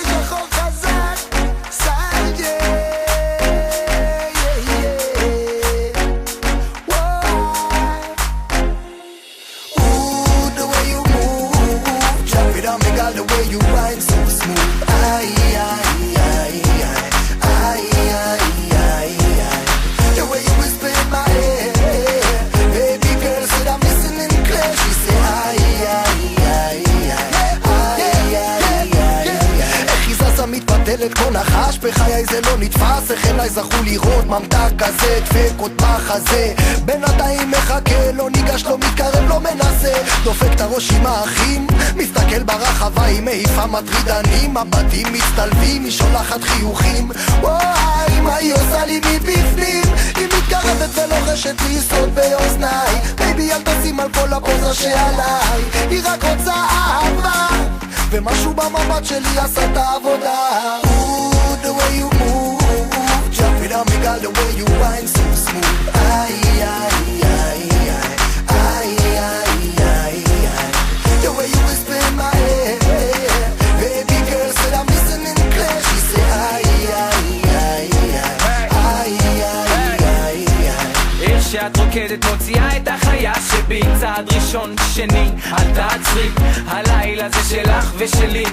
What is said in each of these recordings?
צבע שחור חזק סלג'ה the way you move drop it on me girl the way you whine so smooth ay ay ay ay ay ay ay the way you whisper in my ear baby girl said I'm listening clear she say ay ay ay מתפתלת כמו נחש בחיי זה לא נתפס איך אליי זכו לראות ממתק כזה דפק עוד בחזה בינתיים מחכה לא ניגש לא מתקרב לא מנסה דופק את הראש עם האחים מסתכל ברחבה היא מעיפה מטרידנים מבטים מצטלבים היא שולחת חיוכים וואי מה היא עושה לי מבפנים היא מתקרבת ולוחשת לי סוד באוזניי בייבי אל תשים על כל הפוזה שעליי היא רק רוצה אהבה ומשהו במבט שלי עשה את העבודה the way you move drop it on me girl the way you whine so smooth ay ay ay ay ay ay ay the way you whisper in my ear baby girl said I'm listening clear she say ay ay ay ay ay איך שאת רוקדת מוציאה את החיה שבי צעד ראשון שני אל תעצרי הלילה זה שלך ושלי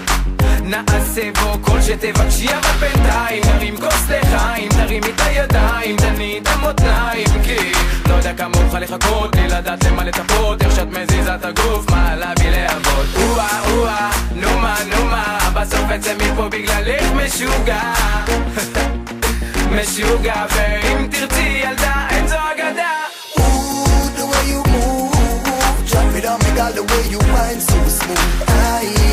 נעשה בו כל שתבקשי אבל בינתיים נרים כוס לחיים תרימי את הידיים תני את המותניים כי לא יודע כמה אוכל לחכות בלי לדעת למה לצפות איך שאת מזיזה את הגוף מה להביא לעבוד אוה נו מה בסוף אצא מפה בגללך משוגע משוגע ואם תרצי ילדה אין זו אגדה the way you move drop it on me girl the way you whine so smooth ay